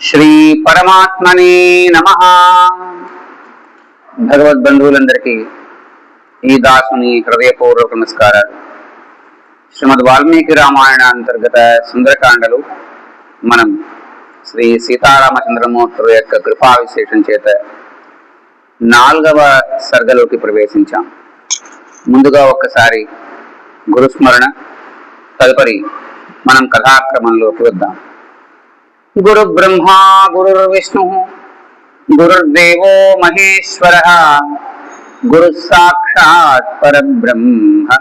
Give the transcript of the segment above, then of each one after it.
శ్రీ పరమాత్మనే నమః. భగవద్బంధువులందరికీ ఈ దాసుని హృదయపూర్వక నమస్కారాలు. శ్రీమద్ వాల్మీకి రామాయణ అంతర్గత సుందరకాండలు మనం శ్రీ సీతారామచంద్రమూర్తుల యొక్క కృపా విశేషం చేత 4వ సర్గలోకి ప్రవేశించాం. ముందుగా ఒక్కసారి గురుస్మరణ, తదుపరి మనం కథాక్రమంలోకి వద్దాం. గురు బ్రహ్మా గురుర్విష్ణు గురుర్దేవో మహేశ్వరః గురు సాక్షాత్ పరబ్రహ్మ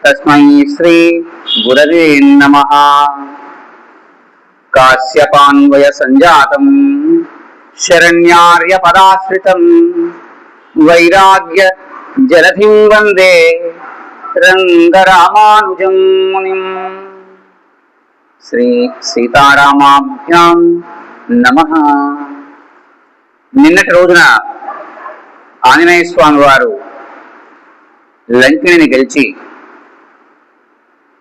తస్మై శ్రీ గురవే నమః. కాశ్యపాన్వయ సంజాతం శరణ్యార్య పదాశ్రితం వైరాగ్య జలధిం వందే రంగరామానుజం మునిం. శ్రీ సీతారామాభ్యాం నమః. నిన్నటి రోజున ఆంజనేయ స్వామి వారు లంకిని గెలిచి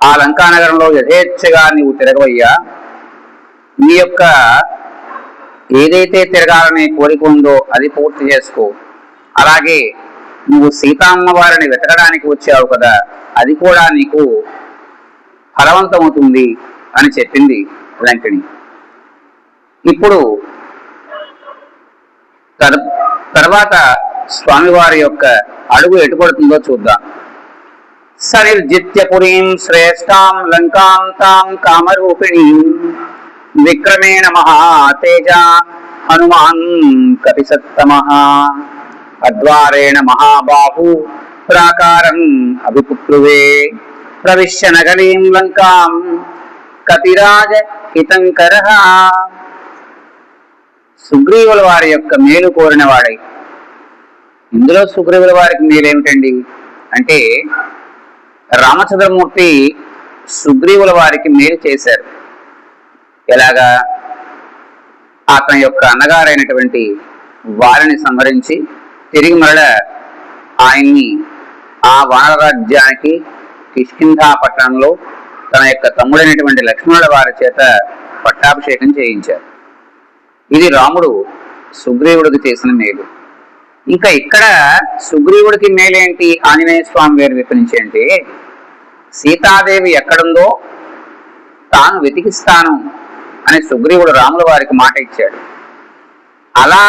ఆ లంకానగరంలో యథేచ్ఛగా నీవు తిరగవయ్యా, నీ యొక్క ఏదైతే తిరగాలనే కోరిక ఉందో అది పూర్తి చేసుకో, అలాగే నువ్వు సీతమ్మ వారిని వెతకడానికి వచ్చావు కదా, అది కూడా నీకు ఫలవంతమవుతుంది అని చెప్పింది లంకిణి. ఇప్పుడు తర్వాత స్వామివారి యొక్క అడుగు ఎటుపడుతుందో చూద్దాం. సరిర్జిత్యపురీం శ్రేష్టాం లంకాం తాం కామరూపిణి విక్రమేణ మహాతేజ హనుమాన్ కపిసత్తమః అద్వారేణ మహాబాహు ప్రాకారం అభిపుత్రువే ప్రవిశ్య నగరీం లంకాం కపిరాజ హితంకరః. సుగ్రీవుల వారి యొక్క మేలు కోరిన వాడై, ఇందులో సుగ్రీవుల వారికి మేలేమిటండి అంటే, రామచంద్రమూర్తి సుగ్రీవుల వారికి మేలు చేశారు. ఎలాగా? అతని యొక్క అన్నగారైనటువంటి వారిని సంహరించి తిరిగి మరల ఆయన్ని ఆ వానరాజ్యానికి కిష్కింధా పట్టణంలో తన యొక్క తమ్ముడైనటువంటి లక్ష్మణుల వారి చేత పట్టాభిషేకం చేయించారు. ఇది రాముడు సుగ్రీవుడికి చేసిన మేలు. ఇంకా ఇక్కడ సుగ్రీవుడికి మేలేంటి ఆంజనేయ స్వామి వారి వైపు నుంచి అంటే, సీతాదేవి ఎక్కడుందో తాను వెతికిస్తాను అని సుగ్రీవుడు రాముల వారికి మాట ఇచ్చాడు. అలా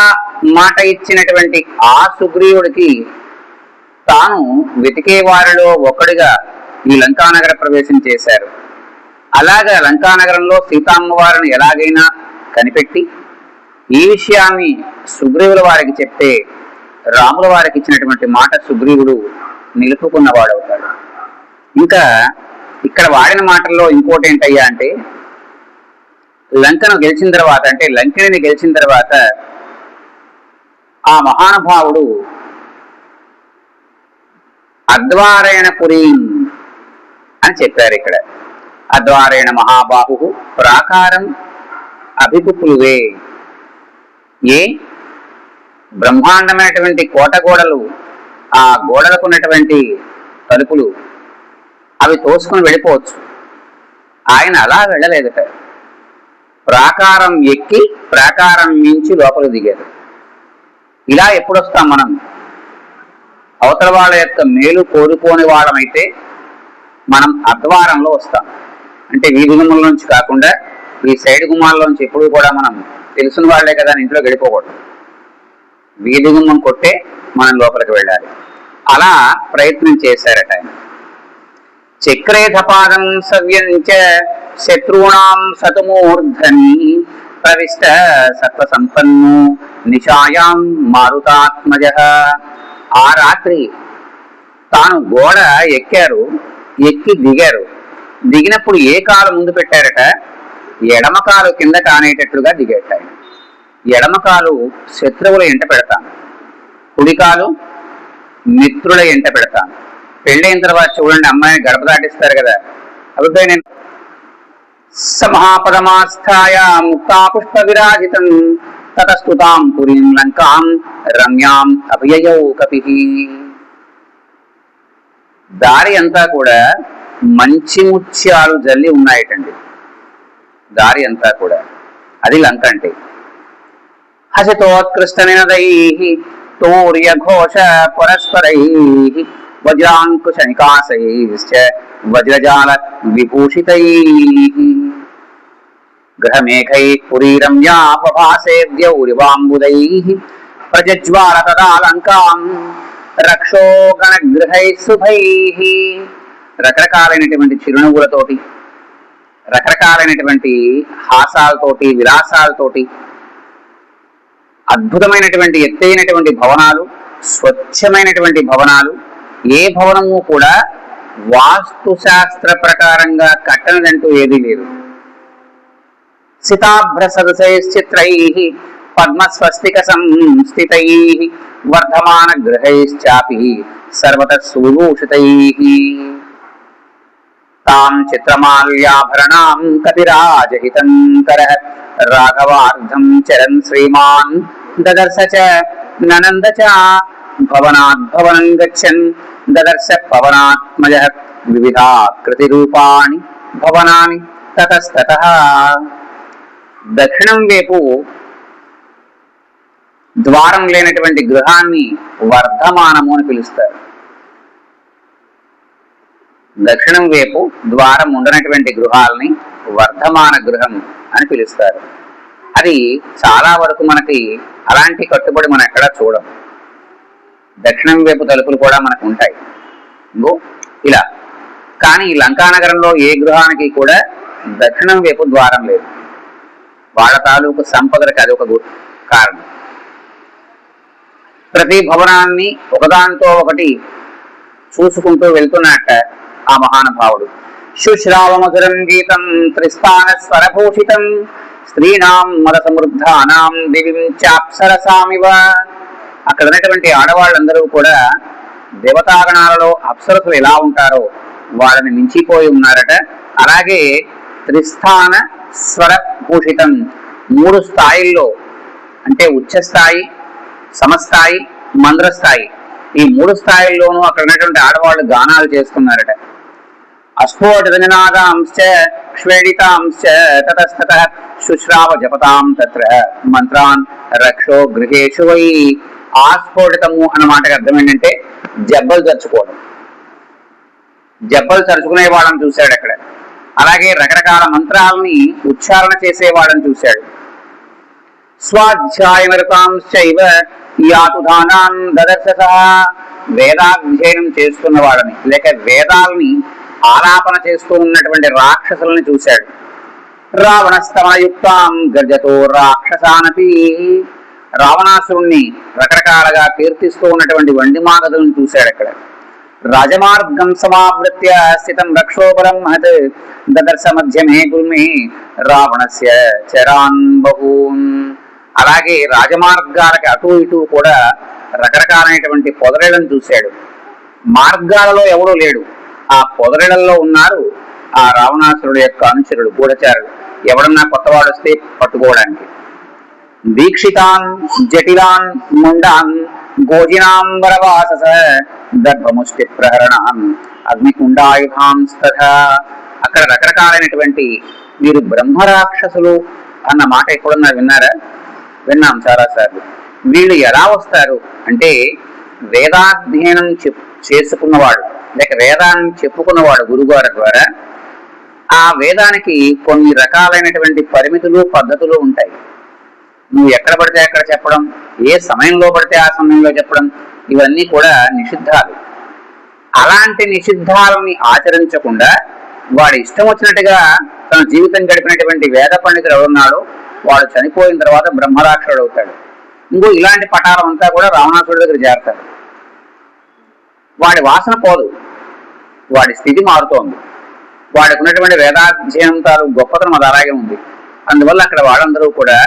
మాట ఇచ్చినటువంటి ఆ సుగ్రీవుడికి తాను వెతికే వారిలో ఒకడిగా ఈ లంకానగర ప్రవేశం చేశారు. అలాగా లంకానగరంలో సీతమ్మ వారిని ఎలాగైనా కనిపెట్టి ఈ విషయాన్ని సుగ్రీవుల వారికి చెప్తే రాముల వారికి ఇచ్చినటువంటి మాట సుగ్రీవుడు నిలుపుకున్నవాడవుతాడు. ఇంకా ఇక్కడ వాడిన మాటల్లో ఇంకోటి ఏంటయ్యా అంటే, లంకను గెలిచిన తర్వాత, అంటే లంకిని గెలిచిన తర్వాత ఆ మహానుభావుడు అద్వారేణ పురీం అని చెప్పారు. ఇక్కడ అద్వారేణ మహాబాహు ప్రాకారం అభిపుప్లువే. ఏ బ్రహ్మాండమైనటువంటి కోట గోడలు, ఆ గోడలకు ఉన్నటువంటి తలుపులు అవి తోసుకుని వెళ్ళిపోవచ్చు. ఆయన అలా వెళ్ళలేదట, ప్రాకారం ఎక్కి ప్రాకారం మించి లోపల దిగారు. ఇలా ఎప్పుడొస్తాం మనం? అవతల వాళ్ళ యొక్క మేలు కోరుకోని వాళ్ళమైతే మనం అద్వారంలో వస్తాం. అంటే వీధి గుమ్మల నుంచి కాకుండా ఈ సైడ్ గుమ్మాల్లోంచి ఎప్పుడు కూడా మనం తెలిసిన వాళ్లే కదా ఇంట్లో గడిపోకూడదు. వీధి గుమ్మం కొట్టే మనం లోపలికి వెళ్ళాలి. అలా ప్రయత్నం చేశారట ఆయన. చక్రేధపాదం సవ్యంచ శత్రువుణాం సతమూర్ధని ప్రవిష్ట సత్వ సంపన్ను నిశాయాం మారుతాత్మజ. ఆ రాత్రి తాను గోడ ఎక్కారు, ఎక్కి దిగారు. దిగినప్పుడు ఏ కాలు ముందు పెట్టారట? ఎడమ కాలు కింద కానేటట్లుగా దిగాట. ఎడమ కాలు శత్రువుల ఎంట పెడతాను, కుడి కాలు మిత్రుల ఎంట పెడతాను. పెళ్ళైన తర్వాత చూడండి, అమ్మాయిని గడప దాటిస్తారు కదా, అభిప్రాయం నేను సమహాపదమాస్థాయ ముక్తాపుష్ప విరాజితం తతస్తుతాం పురీం లంకాం రమ్యాం అభయయౌ కపిః. దారి అంతా కూడా మంచి ముత్యాలు జల్లి ఉన్నాయటండి. దారి అంతా కూడా అది లంక అంటే. హసితోత్కృష్ట నినదై తూర్య ఘోష పరస్పరై వజ్రాంకుశ నికాశైశ్చ వజ్రజాల విభూషితై గ్రహమేఘై పురీ రమ్యా పభాసేద్యౌరివాంబుదై ప్రజ్వాల తదాలంకాం రక్షో గణగృహై శుభై. రకరకాలైనటువంటి చిరునవ్వులతోటి, రకరకాలైనటువంటి హాసాలతోటి, విలాసాలతోటి, అద్భుతమైనటువంటి ఎత్తైనటువంటి భవనాలు, స్వచ్ఛమైనటువంటి భవనాలు. ఏ భవనము కూడా వాస్తుశాస్త్ర ప్రకారంగా కట్టనదంటూ ఏదీ లేదు. సితాభ్ర సదసైశ్చిత్రై పద్మస్వస్తిక సంస్థితై వర్ధమాన గృహైశ్చాపి సర్వత సువిభూషితై తాం చిత్రమాల్యాభరణాం కపిరాజహితం కరః రాఘవార్ధం చరన్ శ్రీమాన్ దదర్శ చ ననంద చ భవనాత్ భవనం గచ్చన్ దదర్శ పవనాత్మజః వివిధాకృతి రూపాణి భవనాని తతస్తతః. దక్షిణం వైపు ద్వారం లేనటువంటి గృహాన్ని వర్ధమానము అని పిలుస్తారు. దక్షిణం వైపు ద్వారం ఉండనటువంటి గృహాలని వర్ధమాన గృహం అని పిలుస్తారు. అది చాలా వరకు మనకి అలాంటి కట్టుబడి మనం ఎక్కడా చూడం. దక్షిణం వైపు తలుపులు కూడా మనకు ఉంటాయి ఇలా. కానీ లంకానగరంలో ఏ గృహానికి కూడా దక్షిణం వైపు ద్వారం లేదు. వాళ్ళ తాలూకు సంపదలకు అది ఒక కారణం. ప్రతి భవనాన్ని ఒకదానితో ఒకటి చూసుకుంటూ వెళ్తున్నట్ట ఆ మహానుభావుడు. శుశ్రావమధురం గీతం త్రిస్థాన స్వరభూషితం స్త్రీణాం మద సమృద్ధానాం దివిం చాప్సరసామివ. అక్కడ ఉన్నటువంటి ఆడవాళ్ళందరూ కూడా దేవతాగణాలలో అప్సరసులు ఎలా ఉంటారో వాళ్ళని మించిపోయి ఉన్నారట. అలాగే త్రిస్థాన స్వర భూషితం, 3 స్థాయిల్లో అంటే ఉచ్చస్థాయి, సమస్థాయి, మంద్రస్థాయి, ఈ 3 స్థాయిల్లోనూ అక్కడ ఉన్నటువంటి ఆడవాళ్ళు గానాలు చేస్తున్నారట. అస్ఫోటనినాదాంశ్చ క్షేడితాంశ్చ తతస్తతః శుశ్రావ జపతాం తత్ర మంత్రాన్ రక్షో గృహేషు వై. ఆస్ఫోటితము అన్న మాటకి అర్థం ఏంటంటే జబ్బలు చరుచుకోవడం. జబ్బలు చరుచుకునే వాళ్ళని చూశాడు అక్కడ. అలాగే రకరకాల మంత్రాలని ఉచ్చారణ చేసేవాడని చూశాడు. స్వాధ్యాయమృతాంశ్చైవ యాతుధానాన్ దదర్శస. వేదాధ్యయనం చేస్తున్న వాళ్ళని లేక వేదాలని ఆలాపన చేస్తూ ఉన్నటువంటి రాక్షసులని చూశాడు. రావణస్తమయుక్తాం గర్జతో రాక్షసానపి. రావణాసురుణ్ణి రకరకాలుగా కీర్తిస్తూ ఉన్నటువంటి వండిమాగదులను చూశాడు అక్కడ. రాజమార్గం సమావృత్య స్థితం రక్షోబలం మహత్ దదర్శ మధ్యమే గుల్మే రావణస్య చరాన్ బహూన్. అలాగే రాజమార్గాలకి అటు ఇటు కూడా రకరకాలైనటువంటి పొదరేళ్లను చూశాడు. మార్గాలలో ఎవడూ లేడు, ఆ పొదరేళ్లలో ఉన్నారు ఆ రావణాసురుడు యొక్క అనుచరుడు, గూఢచారుడు. ఎవడన్నా కొత్తవాడు వస్తే పట్టుకోవడానికి. దీక్షితాన్ జటిలాన్ ముండాన్ గోజినాంబరవాసస దర్భముష్టి ప్రహరణాన్ అగ్నికుండాయుధాంస్తథ. అక్కడ రకరకాలైనటువంటి వీరు బ్రహ్మరాక్షసులు అన్న మాట ఎప్పుడన్నా విన్నారా? విన్నాం చాలాసార్లు. వీళ్ళు ఎలా వస్తారు అంటే వేదాధ్యయనం చేసుకున్నవాడు లేక వేదాన్ని చెప్పుకున్నవాడు గురుగారి ద్వారా. ఆ వేదానికి కొన్ని రకాలైనటువంటి పరిమితులు పద్ధతులు ఉంటాయి. నువ్వు ఎక్కడ పడితే అక్కడ చెప్పడం, ఏ సమయంలో పడితే ఆ సమయంలో చెప్పడం, ఇవన్నీ కూడా నిషిద్ధాలు. అలాంటి నిషిద్ధాలని ఆచరించకుండా వాడు ఇష్టం వచ్చినట్టుగా తన జీవితం గడిపినటువంటి వేద పండితుడు ఎవరున్నాడో వాడు చనిపోయిన తర్వాత బ్రహ్మరాక్షుడు అవుతాడు. ఇంకో ఇలాంటి పటాలం అంతా కూడా రావణాసుడి దగ్గర చేరతాడు. వాడి వాసన పోదు, వాడి స్థితి మారుతోంది. వాడికి ఉన్నటువంటి వేదాధ్యయనం తాలూ గొప్పతనం అది అలాగే ఉంది. అందువల్ల అక్కడ వాళ్ళందరూ కూడా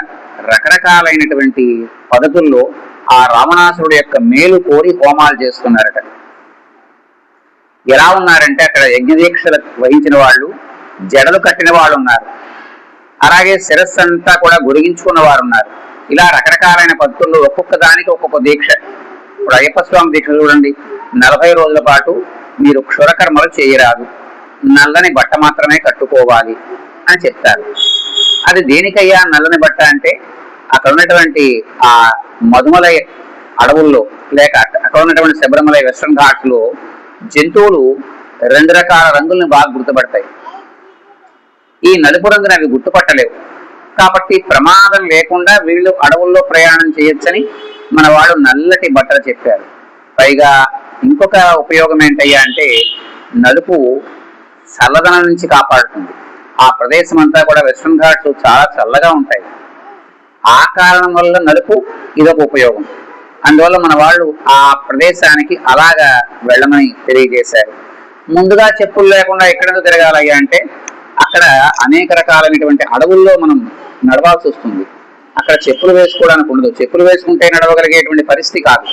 రకరకాలైనటువంటి పద్ధతుల్లో ఆ రావణాసురుడు యొక్క మేలు కోరి హోమాలు చేస్తున్నారట. ఎలా ఉన్నారంటే అక్కడ యజ్ఞదీక్షలు వహించిన వాళ్ళు, జడలు కట్టిన వాళ్ళు ఉన్నారు, అలాగే శిరస్సు అంతా కూడా గురిగించుకున్న వారు ఉన్నారు. ఇలా రకరకాలైన పద్ధతుల్లో ఒక్కొక్క దానికి ఒక్కొక్క దీక్ష. ఇప్పుడు అయ్యప్ప స్వామి దీక్ష చూడండి, 40 రోజుల పాటు మీరు క్షురకర్మలు చేయరాదు, నల్లని బట్ట మాత్రమే కట్టుకోవాలి అని చెప్తారు. అది దేనికయ్యా నల్లని బట్ట అంటే అక్కడ ఉన్నటువంటి ఆ మధుమలై అడవుల్లో లేక అక్కడ ఉన్నటువంటి శబరిమలై వెస్ట్రన్ ఘాట్స్ లో జంతువులు 2 రకాల రంగుల్ని బాగా గుర్తుపడతాయి. ఈ నలుపు రంగుని అవి గుర్తుపట్టలేవు. కాబట్టి ప్రమాదం లేకుండా వీళ్ళు అడవుల్లో ప్రయాణం చేయొచ్చని మన వాళ్ళు నల్లటి బట్టలు చెప్పారు. పైగా ఇంకొక ఉపయోగం ఏంటయ్యా అంటే నలుపు చల్లదనం నుంచి కాపాడుతుంది. ఆ ప్రదేశం అంతా కూడా వెస్ట్రన్ ఘాట్స్ చాలా చల్లగా ఉంటాయి. ఆ కారణం వల్ల నలుపు ఇదొక ఉపయోగం. అందువల్ల మన వాళ్ళు ఆ ప్రదేశానికి అలాగా వెళ్ళమని తెలియజేశారు. ముందుగా చెప్పులు లేకుండా ఎక్కడెందుకు తిరగాలయ్యా అంటే అక్కడ అనేక రకాలైనటువంటి అడవుల్లో మనం నడవాల్సి వస్తుంది. అక్కడ చెప్పులు వేసుకోవడానికి ఉండదు. చెప్పులు వేసుకుంటే నడవగలిగేటువంటి పరిస్థితి కాదు.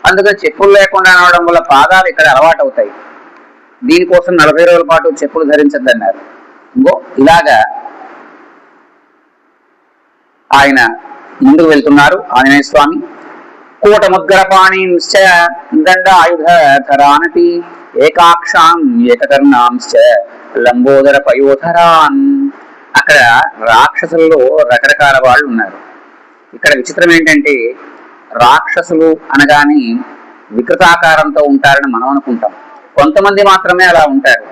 అందుకని చెప్పులు లేకుండా నడవడం వల్ల పాదాలు ఇక్కడ అలవాటు అవుతాయి. దీనికోసం 40 రోజుల పాటు చెప్పులు ధరించద్దన్నారు. ఇంకో ఇలాగా ఆయన ముందుకు వెళ్తున్నారు ఆంజనేయ స్వామి. కూటముద్గరపాణీంశ్చ దండాయుధరానపి ఏకాక్షాం ఏకకర్ణాంశ్చ లంబోదర పయోధరాన్. అక్కడ రాక్షసుల్లో రకరకాల వాళ్ళు ఉన్నారు. ఇక్కడ విచిత్రం ఏంటంటే రాక్షసులు అనగానే వికృతాకారంతో ఉంటారని మనం అనుకుంటాం. కొంతమంది మాత్రమే అలా ఉంటారు.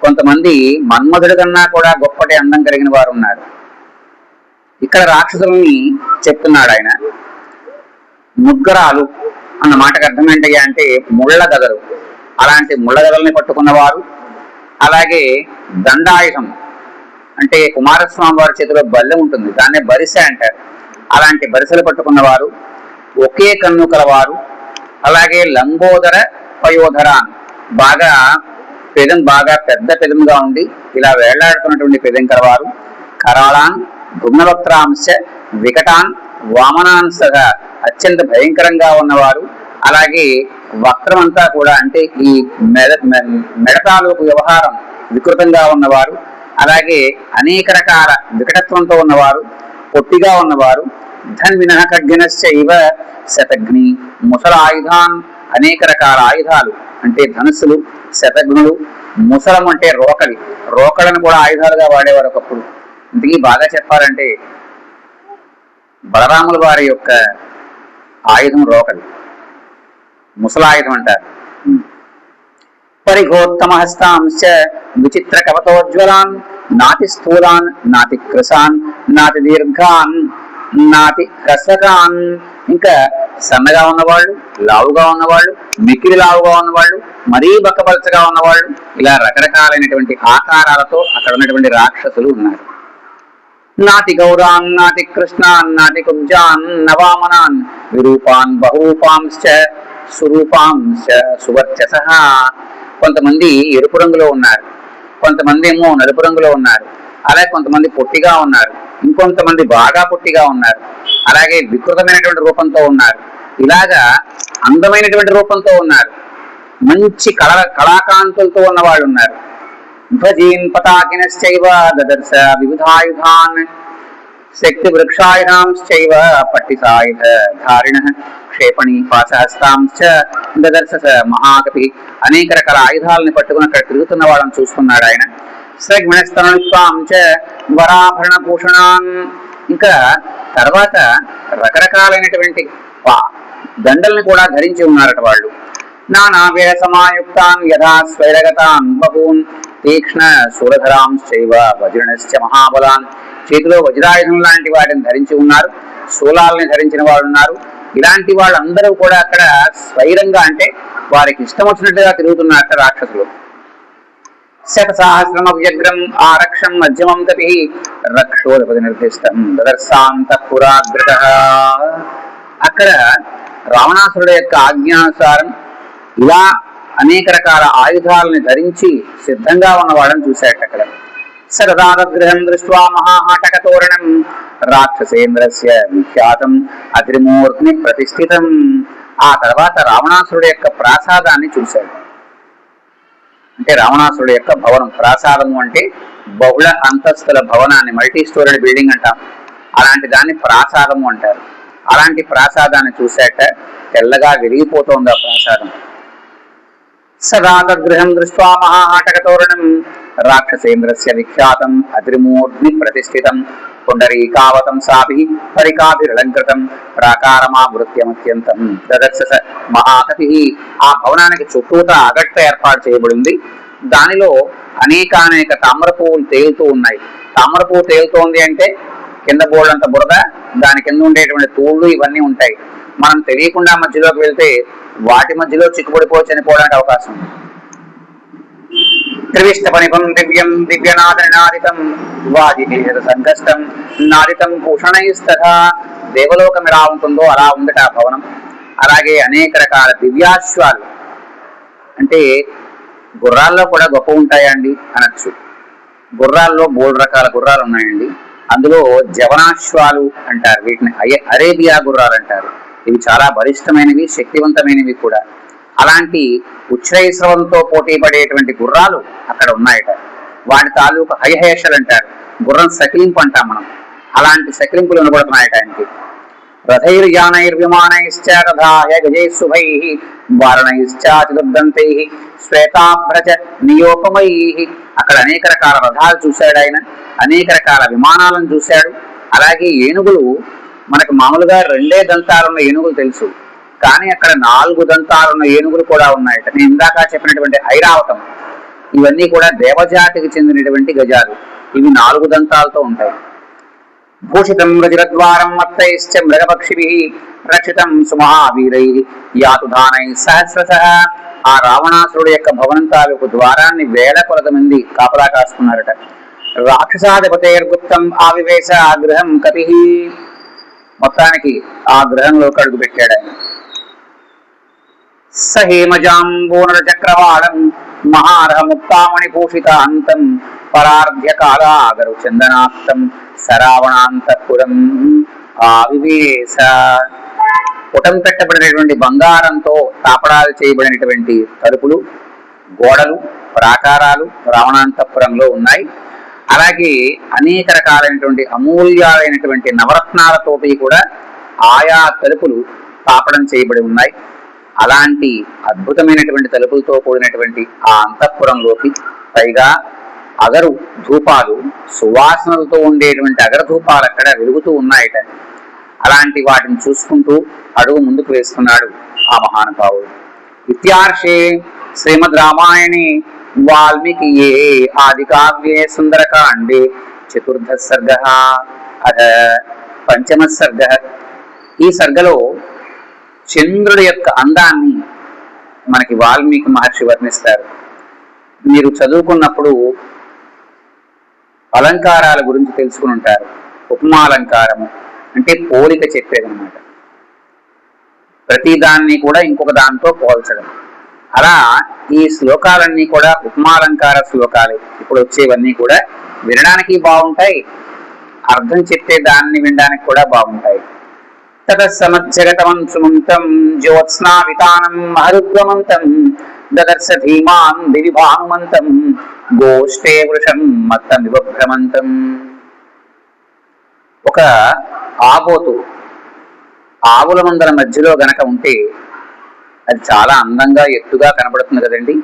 కొంతమంది మన్మధుడి కన్నా కూడా గొప్పటి అందం కలిగిన వారు ఉన్నారు. ఇక్కడ రాక్షసుల్ని చెప్తున్నాడు ఆయన. ముగ్గురాలు అన్న మాటకు అర్థం ఏంటయ్యా అంటే ముళ్ళ గదలు. అలాంటి ముళ్ళ గదల్ని పట్టుకున్నవారు, అలాగే దండాయుధం అంటే కుమారస్వామి వారి చేతిలో బల్లె ఉంటుంది, దాన్నే బరిసె అంటారు. అలాంటి బరిసెలు పట్టుకున్నవారు, ఒకే కన్ను కలవారు, అలాగే లంబోదర పయోధరాన్ బాగా బాగా పెద్ద పెదముగా ఉండి ఇలా వేళ్లాడుతున్నటువంటి పెదం కలవారు, కరాళాన్ దుమ్నవక్త్రాంశ వికటాన్ వామనాన్ సహా అత్యంత భయంకరంగా ఉన్నవారు, అలాగే వక్రం అంతా కూడా అంటే ఈ మెడతాలూకు వ్యవహారం వికృతంగా ఉన్నవారు, అలాగే అనేక రకాల వికటత్వంతో ఉన్నవారు, పొట్టిగా ఉన్నవారు, ధన్విన ఖడ్గినశ్చ ఇవ శతఘ్ని ముసల ఆయుధాన్ అనేక రకాల ఆయుధాలు అంటే ధనుస్సులు, శతఘ్నులు, ముసలం అంటే రోకలి, రోకలను కూడా ఆయుధాలుగా వాడేవారు ఒకప్పుడు. ఇంతకీ బాగా చెప్పాలంటే బలరాముల వారి యొక్క ఆయుధం రోకలి, ముసలాయుధం అంటారు. పరిఘోత్తమ హస్తాంశ విచిత్ర కవతోజ్వలాన్ నాతి స్థూలాన్ నాతి కృశాన్ నాతి దీర్ఘాన్ నాతి హ్రస్వకాన్. ఇంకా సన్నగా ఉన్నవాళ్ళు, లావుగా ఉన్నవాళ్ళు, మిక్కిలి లావుగా ఉన్నవాళ్ళు, మరీ బక్కపలచగా ఉన్నవాళ్ళు, ఇలా రకరకాలైనటువంటి ఆకారాలతో అక్కడ ఉన్నటువంటి రాక్షసులు ఉన్నారు. నాతి గౌరాన్ నాతి కృష్ణాన్ నాతి కుబ్జాన్ నవామనాన్ విరూపాన్ బహూపాంశ్చ సురూపాంశ్చ సువర్చస. కొంతమంది ఎరుపు రంగులో ఉన్నారు, కొంతమంది ఏమో నలుపు రంగులో ఉన్నారు, అలాగే కొంతమంది పొట్టిగా ఉన్నారు, ఇంకొంతమంది బాగా పొట్టిగా ఉన్నారు, అలాగే వికృతమైనటువంటి రూపంతో ఉన్నారు, ఇలాగా అందమైనటువంటి రూపంతో ఉన్నారు, మంచి కళాకాంతులతో ఉన్న వాళ్ళు ఉన్నారు. ధ్వజీన్ పతాకినశ్చైవ దదర్శ వివిధాయుధాన్ శక్తి వృక్షాయుధాంశ్చైవ పట్టిసాయుధ ధారిణ క్షేపణి పాశహస్తాంశ్చ దదర్శ మహాకపి. అనేక రకాల ఆయుధాలను పట్టుకుని అక్కడ తిరుగుతున్న వాళ్ళని చూస్తున్నాడు ఆయన. స్రగ్మణస్తనుత్వాంచ వరాభరణ భూషణాన్. ఇంకా తర్వాత రకరకాలైనటువంటి దండల్ని కూడా ధరించి ఉన్నారట వాళ్ళు. నానా వేసమాయుక్తాన్ యథా స్వైరగతాన్ బహూన్ తీక్ష్ణ శూలధరాంశ్చైవ వజ్రణశ్చ మహాబలాన్. చేతిలో వజ్రాయుధం లాంటి వాటిని ధరించి ఉన్నారు, శూలాలని ధరించిన వాళ్ళు ఉన్నారు. ఇలాంటి వాళ్ళందరూ కూడా అక్కడ స్వైరంగా అంటే వారికి ఇష్టం వచ్చినట్టుగా తిరుగుతున్నారు రాక్షసులు. శతసహస్రమవ్యగ్రం ఆరక్షం మధ్యమం కపి రక్షోరపది నిర్దిష్టం దదర్శాంతఃపురాగ్రత. అక్కడ రావణాసురుడు యొక్క ఆజ్ఞానుసారం ఇలా అనేక రకాల ఆయుధాలని ధరించి సిద్ధంగా ఉన్న వాళ్ళని చూశాట. అక్కడ సరదాగృహం దృష్ట్వా మహాహాటకతోరణం రాక్షసేంద్రస్య విఖ్యాతం అత్రిమూర్తిని ప్రతిష్ఠితం. ఆ తర్వాత రావణాసురుడు యొక్క ప్రాసాదాన్ని చూశాడు. అంటే రావణాసురుడు యొక్క భవనం, ప్రాసాదము అంటే బహుళ అంతస్తుల భవనాన్ని, మల్టీ స్టోరీ బిల్డింగ్ అంటాం, అలాంటి దాన్ని ప్రాసాదము అంటారు. అలాంటి ప్రాసాదాన్ని చూశాక తెల్లగా వెలిగిపోతోంది ఆ ప్రాసాదం. సదా తద్గృహం దృష్ట్వా మహాహాటకతోరణం రాక్షసేంద్రస్య విఖ్యాతం అద్రిమూర్ధ్ని ప్రతిష్ఠితం పుండరీకావతం సాభి పరికాభిరలంకృతం ప్రాకారమావృత్యమత్యంతం దదర్శ మహాకతి. ఆ భవనానికి చుట్టూతా అగట్ట ఏర్పాటు చేయబడింది. దానిలో అనేకానేక తామర పువ్వులు తేలుతూ ఉన్నాయి. తామర పువ్వు తేలుతోంది అంటే కింద బోర్డంత బురద, దాని కింద ఉండేటువంటి తూళ్ళు ఇవన్నీ ఉంటాయి. మనం తెలియకుండా మధ్యలోకి వెళ్తే వాటి మధ్యలో చిక్కుబడిపోయి చనిపోవడానికి అవకాశం ఉంది. త్రివిష్టపనిపం దివ్యం దివ్యనాథనాదితం వాజిహేర సంకష్టం నాదితం భూషణైస్తథా. దేవలోకం ఎలా ఉంటుందో అలా ఉందట ఆ భవనం. అలాగే అనేక రకాల దివ్యాశ్వాలు, అంటే గుర్రాల్లో కూడా గొప్ప ఉంటాయండి అనొచ్చు. గుర్రాల్లో 3 రకాల గుర్రాలు ఉన్నాయండి. అందులో జవనాశ్వాలు అంటారు, వీటిని అరేబియా గుర్రాలు అంటారు. ఇవి చాలా బలిష్టమైనవి, శక్తివంతమైనవి కూడా. అలాంటి ఉచ్ఛ్రైశ్రవంతో పోటీ పడేటువంటి గుర్రాలు అక్కడ ఉన్నాయట. వాటి తాలూకు హయహేషలు అంటారు, గుర్రం సకిలింపు అంటాం మనం. అలాంటి సకిలింపులు వినబడుతున్నాయట ఆయనకి. రథైర్యానైర్విమానైశ్చ తథాహ్య గజైః వారణైశ్చ చతుర్దంతైః శ్వేతాభ్రజ నియోపమైః. అక్కడ అనేక రకాల రథాలు చూశాడు ఆయన, అనేక రకాల విమానాలను చూశాడు. అలాగే ఏనుగులు, మనకు మామూలుగా 2 దంతాలున్న ఏనుగులు తెలుసు, కానీ అక్కడ 4 దంతాలున్న ఏనుగులు కూడా ఉన్నాయట. నేను ఇందాక చెప్పినటువంటి ఐరావతం, ఇవన్నీ కూడా దేవజాతికి చెందినటువంటి గజాలు. ఇవి 4 దంతాలతో ఉంటాయి. భూషితం రజరద్వారం మత్తైశ్చ మృగపక్షిభిః రక్షితం సుమహావీరైః యాతుధానైః సహస్రశః. ఆ రావణాసురుడు యొక్క భవనం తాలూకు ద్వారాన్ని 1000 కొలది మంది కాపలా కాసుకున్నారట. రాక్షసాధిపతేర్గుప్తం ఆవివేశ గృహం కపిః. మొత్తానికి ఆ గృహంలోకి అడుగు పెట్టాడు ఆయన. సహేమజాంబూనర చక్రవాళం మహార్హముక్తామణిభూషిత అంతం పరార్ధ్య కాలాగరు చందనాక్తం సరావణాంతఃపురం ఆవివేశ. పుటం పెట్టబడినటువంటి బంగారంతో తాపడాలు చేయబడినటువంటి తలుపులు, గోడలు, ప్రాకారాలు రావణాంతఃపురంలో ఉన్నాయి. అలాగే అనేక రకాలైనటువంటి అమూల్యాలైనటువంటి నవరత్నాలతోటి కూడా ఆయా తలుపులు తాపడం చేయబడి ఉన్నాయి. అలాంటి అద్భుతమైనటువంటి తలుపులతో కూడినటువంటి ఆ అంతఃపురంలోకి పైగా అగరు ధూపాలు, సువాసనలతో ఉండేటువంటి అగర ధూపాలు అక్కడ వెలుగుతూ ఉన్నాయట. అలాంటి వాటిని చూసుకుంటూ అడుగు ముందుకు వేస్తున్నాడు ఆ మహానుభావుడు. ఇత్యార్షే శ్రీమద్ రామాయణే వాల్మీకియే ఆది కావ్యే సుందరకాండే 4వ సర్గః అథ 5వ సర్గః. ఈ సర్గలో చంద్రుడి యొక్క అందాన్ని మనకి వాల్మీకి మహర్షి వర్ణిస్తారు. మీరు చదువుకున్నప్పుడు అలంకారాల గురించి తెలుసుకుని ఉంటారు. ఉపమాలంకారము అంటే పోలిక చెప్పేదన్నమాట. ప్రతి దాన్ని కూడా ఇంకొక దాంతో పోల్చడం. అలా ఈ శ్లోకాలన్నీ కూడా ఉపమాలంకార శ్లోకాలు. ఇప్పుడు వచ్చేవన్నీ కూడా వినడానికి బాగుంటాయి, అర్థం చెప్పే దాన్ని వినడానికి కూడా బాగుంటాయి. తతస్సమజ్జగతమం సుమంతం జ్యోత్స్నావితానం మహరుద్వమంతం దదర్శ ధీమాన్ దివి భానుమంతం గోష్ఠే వృషం మత్తం విభ్రమంతం. ఒక ఆబోతు ఆవుల మందల మధ్యలో గనక ఉంటే అది చాలా అందంగా ఎత్తుగా కనబడుతుంది కదండి.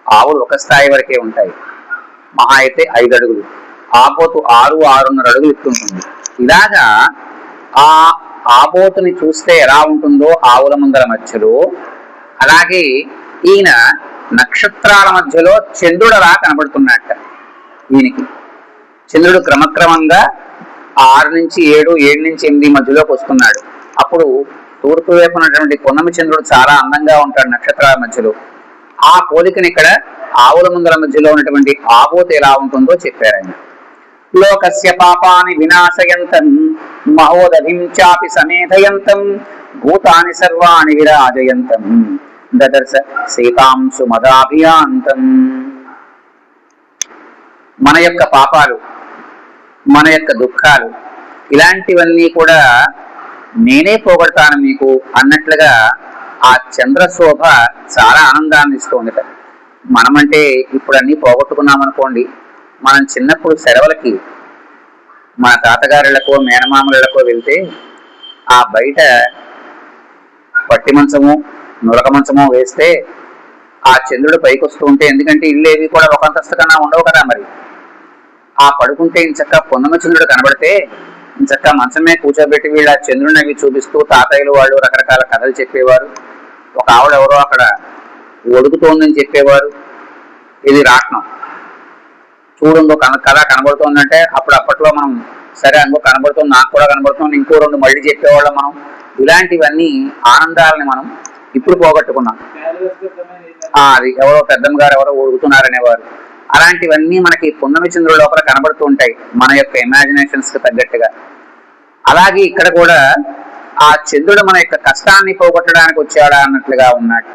ఆవులు ఒక స్థాయి వరకే ఉంటాయి, మహా అయితే 5 అడుగులు. ఆబోతు 6-6.5 అడుగులు ఎత్తుంటుంది. ఇలాగా ఆ ఆబోతుని చూస్తే ఎలా ఉంటుందో ఆవుల మందల మధ్యలో, అలాగే ఈయన నక్షత్రాల మధ్యలో చంద్రుడలా కనబడుతున్నట్ట. ఈయనకి చంద్రుడు క్రమక్రమంగా 6 నుంచి 7, 7 నుంచి 8 మధ్యలోకి వస్తున్నాడు. అప్పుడు తూర్పు వైపు ఉన్నటువంటి పున్నమి చంద్రుడు చాలా అందంగా ఉంటాడు నక్షత్రాల మధ్యలో. ఆ పోలికని ఇక్కడ ఆవుల మందల మధ్యలో ఉన్నటువంటి ఆబోతు ఎలా ఉంటుందో చెప్పారు ఆయన. లోకస్య పాపాని వినాశయంతం మహోదధిం చాపి సమేధయంతం భూతాని సర్వాణి విరాజయంతం దదర్శ సీతాంశు మదాభియాంతం. మన యొక్క పాపాలు, మన యొక్క దుఃఖాలు, ఇలాంటివన్నీ కూడా నేనే పోగొడతాను మీకు అన్నట్లుగా ఆ చంద్రశోభ చాలా ఆనందాన్ని ఇస్తుంది. మనమంటే ఇప్పుడు అన్నీ పోగొట్టుకున్నాం అనుకోండి. మనం చిన్నప్పుడు సెలవులకి మన తాతగారులకో మేనమామలకో వెళ్తే ఆ బయట పట్టి మంచము, నులక మంచము వేస్తే ఆ చంద్రుడు పైకి వస్తూ ఉంటే, ఎందుకంటే ఇల్లు ఏవి కూడా ఒక అంతస్తు కన్నా ఉండవు కదా, మరి ఆ పడుకుంటే ఇంచక్క పొన్నమ చంద్రుడు కనబడితే ఇంచక్క మంచమే కూర్చోబెట్టి వీళ్ళ చంద్రుడిని అవి చూపిస్తూ తాతయ్యలు వాళ్ళు రకరకాల కథలు చెప్పేవారు. ఒక ఆవిడ ఎవరో అక్కడ ఒడుకుతోందని చెప్పేవారు. ఇది రాట్నం చూడు కథ కనబడుతోందంటే అప్పుడు అప్పట్లో మనం సరే అంగో కనబడుతుంది, నాకు కూడా కనబడుతుంది, ఇంకో రెండు మళ్ళీ చెప్పేవాళ్ళం మనం. ఇలాంటివన్నీ ఆనందాలని మనం ఇప్పుడు పోగొట్టుకున్నాం. అది ఎవరో పెద్దమ్మ గారు ఎవరో ఒడుగుతున్నారనేవారు. అలాంటివన్నీ మనకి పున్నమి చంద్రుల లోపల కనబడుతూ ఉంటాయి మన యొక్క ఇమాజినేషన్స్ కి తగ్గట్టుగా. అలాగే ఇక్కడ కూడా ఆ చంద్రుడు మన యొక్క కష్టాన్ని పోగొట్టడానికి వచ్చాడా అన్నట్లుగా ఉన్నట్ట.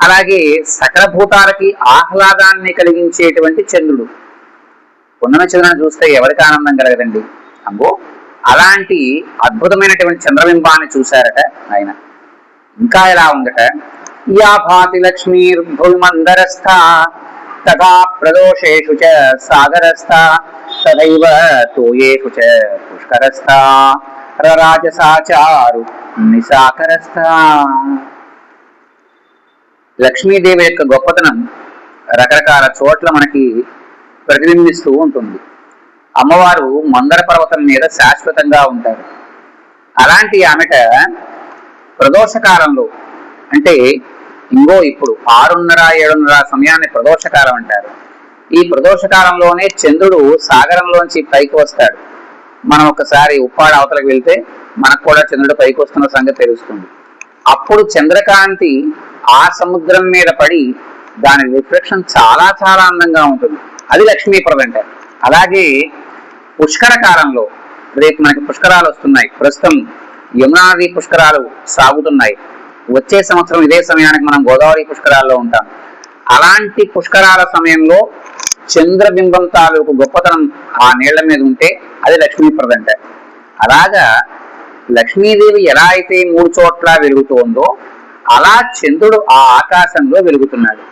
అలాగే సకల భూతాలకి ఆహ్లాదాన్ని కలిగించేటువంటి చంద్రుడు. పున్నమి చంద్రుని చూస్తే ఎవరికి ఆనందం కలగదండి అంబో. అలాంటి అద్భుతమైనటువంటి చంద్రబింబాన్ని చూశారట ఆయన. ఇంకా ఎలా ఉందట, యా భాతి లక్ష్మీర్భువిమందరస్థ తథా ప్రదోషేషు చ సాగరస్థ తథైవ తోయేషు చ పుష్కరస్థ రరాజసాచారు నిశాకరస్థ. లక్ష్మీదేవి యొక్క గొప్పతనం రకరకాల చోట్ల మనకి ప్రతిబింబిస్తూ ఉంటుంది. అమ్మవారు మందర పర్వతం మీద శాశ్వతంగా ఉంటారు. అలాంటి ఆమెట ప్రదోషకాలంలో, అంటే ఇంకో ఇప్పుడు 6:30-7:30 సమయాన్ని ప్రదోషకాలం అంటారు. ఈ ప్రదోషకాలంలోనే చంద్రుడు సాగరంలోంచి పైకి వస్తాడు. మనం ఒకసారి ఉప్పాడ అవతలకు వెళ్తే మనకు కూడా చంద్రుడు పైకి వస్తున్న సంగతి తెలుస్తుంది. అప్పుడు చంద్రకాంతి ఆ సముద్రం మీద పడి దాని రిఫ్లెక్షన్ చాలా చాలా అందంగా ఉంటుంది. అది లక్ష్మీప్రద అంటారు. అలాగే పుష్కర కాలంలో, రేపు మనకి పుష్కరాలు వస్తున్నాయి. ప్రస్తుతం యమునాది పుష్కరాలు సాగుతున్నాయి. వచ్చే సంవత్సరం ఇదే సమయానికి మనం గోదావరి పుష్కరాల్లో ఉంటాం. అలాంటి పుష్కరాల సమయంలో చంద్రబింబం తాలూకు గొప్పతనం ఆ నీళ్ల మీద ఉంటే అది లక్ష్మీప్రద అంటారు. అలాగా లక్ష్మీదేవి ఎలా అయితే 3 చోట్ల వెలుగుతోందో అలా చంద్రుడు ఆ ఆకాశంలో వెలుగుతున్నాడు.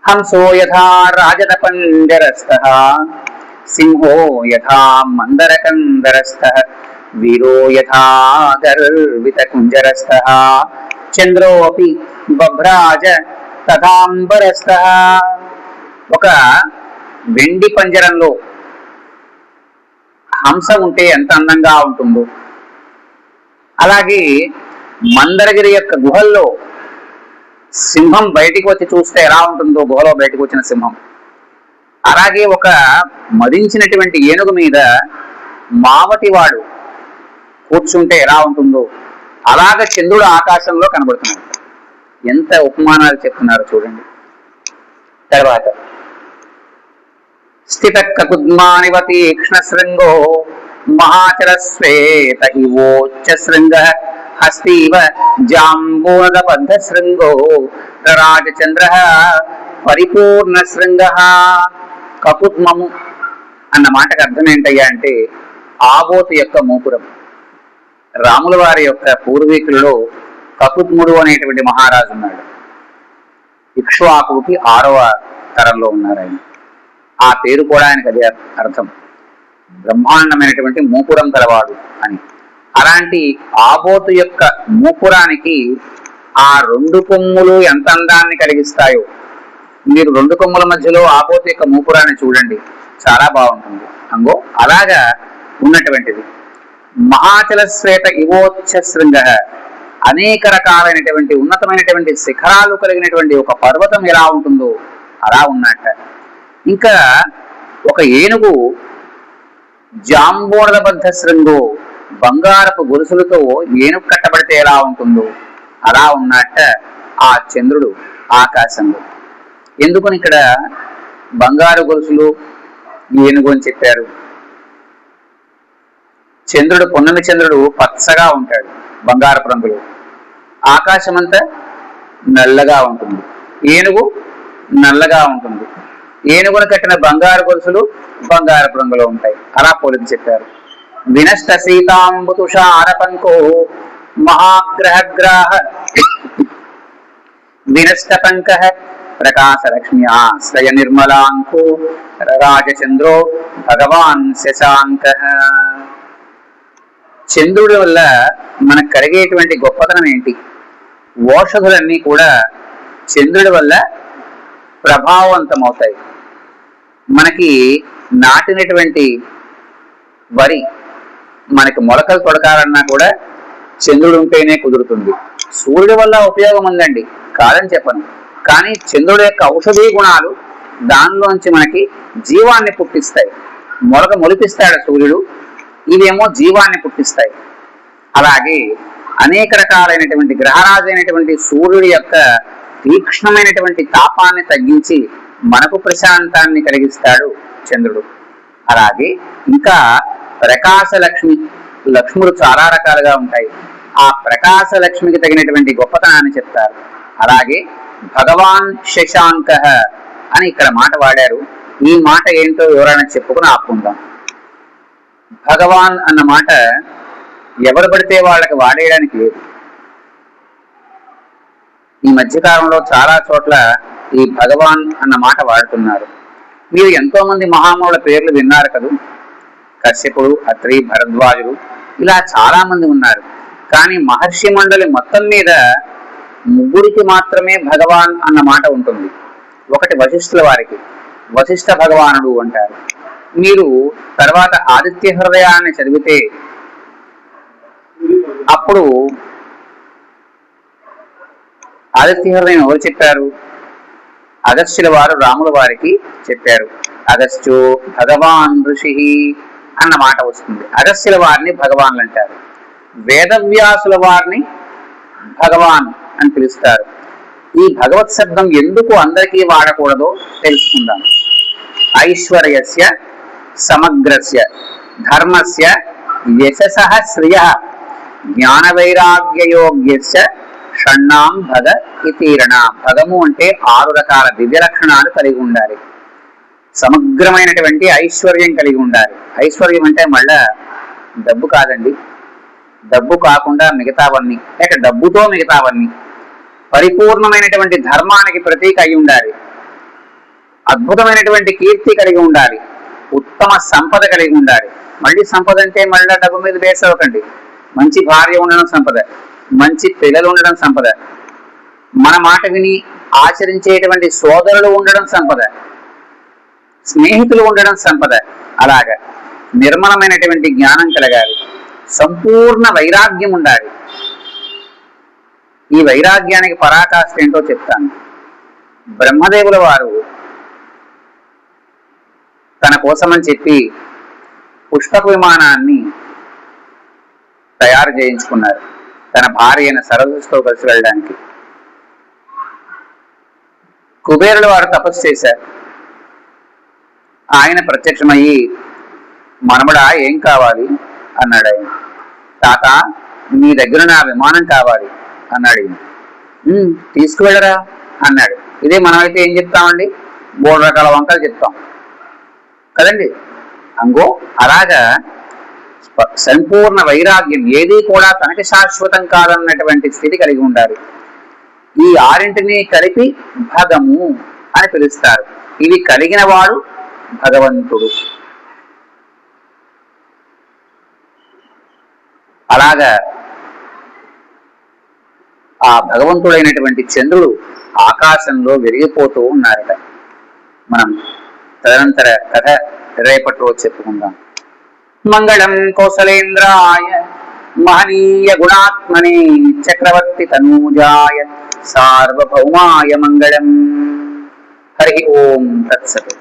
హంసో యథా రాజదపంజరస్థః సింహో యథా మందరకందరస్థః వీరో యథా గర్వితకుంజరస్థః చంద్రోపి బభ్రాజ తథాంబరస్థః. ఒక వెండి పంజరంలో హంస ఉంటే ఎంత అందంగా ఉంటుందో, అలాగే మందరగిరి యొక్క గుహల్లో సింహం బయటికి వచ్చి చూస్తే ఎలా ఉంటుందో, గుహలో బయటకు వచ్చిన సింహం. అలాగే ఒక మదించినటువంటి ఏనుగు మీద మావటివాడు కూర్చుంటే ఎలా ఉంటుందో అలాగ చంద్రుడు ఆకాశంలో కనబడుతున్నాడు. ఎంత ఉపమానాలు చెప్తున్నారు చూడండి. తర్వాత స్థిత కకుద్మానివ తీక్ష్ణ శృంగో మహాచల శ్వేత ఇవోచ్చ శృంగ హస్తీవ జాంబూనద బద్ధ శృంగో రాజచంద్ర పరిపూర్ణ శృంగ. కకుద్మము అన్న మాటకు అర్థం ఏంటయ్యా అంటే ఆబోతు యొక్క మూపురం. రాముల వారి యొక్క పూర్వీకులలో కకుద్ముడు అనేటువంటి మహారాజు ఉన్నాడు. ఇక్ష్వాకుకి 6వ తరంలో ఉన్నారు ఆయన. ఆ పేరు కూడా ఆయనకు అదే అర్థం, బ్రహ్మాండమైనటువంటి మూపురం కలవాడు అని. అలాంటి ఆబోతు యొక్క మూపురానికి ఆ 2 కొమ్ములు ఎంత అందాన్ని కలిగిస్తాయో, మీరు 2 కొమ్ముల మధ్యలో ఆబోతు యొక్క మూపురాన్ని చూడండి, చాలా బాగుంటుంది. అంగో అలాగా ఉన్నటువంటిది. మహాచల శ్వేత ఇవోచ్చ శృంగ, అనేక రకాలైనటువంటి ఉన్నతమైనటువంటి శిఖరాలు కలిగినటువంటి ఒక పర్వతం ఎలా ఉంటుందో అలా ఉన్నట్ట. ఇంకా ఒక ఏనుగు జాంబూనదబద్ధ శృంగో, బంగారపు గొలుసులతో ఏనుగు కట్టబడితే ఎలా ఉంటుందో అలా ఉన్నట్ట ఆ చంద్రుడు ఆకాశంలో. ఎందుకని ఇక్కడ బంగారు గొలుసులు ఏనుగు అని చెప్పారు? చంద్రుడు, పున్నమి చంద్రుడు పచ్చగా ఉంటాడు, బంగారపు రంగులో. ఆకాశం అంతా నల్లగా ఉంటుంది, ఏనుగు నల్లగా ఉంటుంది. ఏనుగును కట్టిన బంగారు గొలుసులు బంగారపు రంగులో ఉంటాయి. అలా పోలిక చెప్పారు. వినష్ట సీతాంబు తుషార పంకో మహాగ్రహగ్రాహ వినష్ట పంక ప్రకాశ లక్ష్మ్యాశ్రయ నిర్మలాంకో రాజచంద్రో భగవాన్ శశాంక. చంద్రుడి వల్ల మనకు కలిగేటువంటి గొప్పతనం ఏంటి? ఓషధులన్నీ కూడా చంద్రుడి వల్ల ప్రభావవంతమవుతాయి. మనకి నాటినటువంటి వరి మనకి మొలకలు తొడకాలన్నా కూడా చంద్రుడు ఉంటేనే కుదురుతుంది. సూర్యుడి వల్ల ఉపయోగం ఉందండి, కాదని చెప్పను. కానీ చంద్రుడి యొక్క ఔషధీ గుణాలు దానిలోంచి మనకి జీవాన్ని పుట్టిస్తాయి. మొలక మొలిపిస్తాడు సూర్యుడు, ఇవేమో జీవాన్ని పుట్టిస్తాయి. అలాగే అనేక రకాలైనటువంటి గ్రహరాజు అయినటువంటి సూర్యుడి యొక్క తీక్ష్ణమైనటువంటి తాపాన్ని తగ్గించి మనకు ప్రశాంతాన్ని కలిగిస్తాడు చంద్రుడు. అలాగే ఇంకా ప్రకాశ లక్ష్మి, లక్ష్ములు చాలా రకాలుగా ఉంటాయి. ఆ ప్రకాశ లక్ష్మికి తగినటువంటి గొప్పతనాన్ని చెప్తారు. అలాగే భగవాన్ శశాంక అని ఇక్కడ మాట వాడారు. ఈ మాట ఏంటో ఎవరైనా చెప్పుకుని ఆపుకుందాం. భగవాన్ అన్న మాట ఎవరు పడితే వాళ్ళకి వాడేయడానికి లేదు. ఈ మధ్యకాలంలో చాలా చోట్ల ఈ భగవాన్ అన్న మాట వాడుతున్నారు. మీరు ఎంతో మంది మహామౌళ పేర్లు విన్నారు కదా. కశ్యపుడు, అత్రి, భరద్వాజుడు, ఇలా చాలా మంది ఉన్నారు. కానీ మహర్షి మండలి మొత్తం మీద ముగ్గురికి మాత్రమే భగవాన్ అన్న మాట ఉంటుంది. ఒకటి వశిష్ఠుల వారికి, వశిష్ఠ భగవానుడు అంటారు. మీరు తర్వాత ఆదిత్య హృదయాన్ని చదివితే అప్పుడు ఆదిత్య హృదయం ఎవరు చెప్పారు? అగస్త్యుల వారు రాముల వారికి చెప్పారు. అగస్త్యో భగవాన్ ఋషి అన్న మాట వస్తుంది. అగస్త్యుల వారిని భగవాన్లు అంటారు. వేదవ్యాసుల వారిని భగవాన్ అని పిలుస్తారు. ఈ భగవత్ శబ్దం ఎందుకు అందరికీ వాడకూడదో తెలుసుకుందాం. ఐశ్వర్యస్య సమగ్రస్య ధర్మస్య యశసః శ్రియః జ్ఞాన వైరాగ్యయోగ్యస్య షణ్ణాం భగ ఇతీరణ. భగము అంటే 6 రకాల దివ్య లక్షణాలు కలిగి ఉండాలి. సమగ్రమైనటువంటి ఐశ్వర్యం కలిగి ఉండాలి. ఐశ్వర్యం అంటే మళ్ళా డబ్బు కాదండి, డబ్బు కాకుండా మిగతావన్నీ, లేక డబ్బుతో మిగతావన్నీ. పరిపూర్ణమైనటువంటి ధర్మానికి ప్రతీక అయి ఉండాలి. అద్భుతమైనటువంటి కీర్తి కలిగి ఉండాలి. ఉత్తమ సంపద కలిగి ఉండాలి. మళ్ళీ సంపద అంటే మళ్ళా డబ్బు మీద బేస్ అవ్వకండి. మంచి భార్య ఉండడం సంపద, మంచి పిల్లలు ఉండడం సంపద, మన మాట విని ఆచరించేటువంటి సోదరులు ఉండడం సంపద, స్నేహితులు ఉండడం సంపద. అలాగా నిర్మలమైనటువంటి జ్ఞానం కలగాలి. సంపూర్ణ వైరాగ్యం ఉండాలి. ఈ వైరాగ్యానికి పరాకాష్ఠ ఏంటో చెప్తాను. బ్రహ్మదేవుల వారు తన కోసమని చెప్పి పుష్పక విమానాన్ని తయారు చేయించుకున్నారు, తన భార్య అయిన సరస్సుతో కలిసి వెళ్ళడానికి. కుబేరుల వారు తపస్సు చేశారు. ఆయన ప్రత్యక్షమయ్యి, మనమడా ఏం కావాలి అన్నాడు. ఆయన, తాత మీ దగ్గర నా విమానం కావాలి అన్నాడు. తీసుకువెళ్ళరా అన్నాడు. ఇదే మనమైతే ఏం చెప్తామండి, 3 రకాల వంకలు చెప్తాం కదండి. అంగో అలాగా సంపూర్ణ వైరాగ్యం, ఏది కూడా తనకి శాశ్వతం కాదన్నటువంటి స్థితి కలిగి ఉండాలి. ఈ 6 కలిపి భగము అని పిలుస్తారు. ఇవి కలిగిన వాడు భగవంతుడు. అలాగా ఆ భగవంతుడైనటువంటి చంద్రుడు ఆకాశంలో వెలిగిపోతూ ఉన్నారట. మనం తదనంతర కథ రేపటి రోజు చెప్పుకుందాం. మంగళం కౌసలేంద్రాయ మహనీయ గుణాత్మనే చక్రవర్తి తనూజాయ సార్వభౌమాయ మంగళం. హరి ఓం తత్సత్.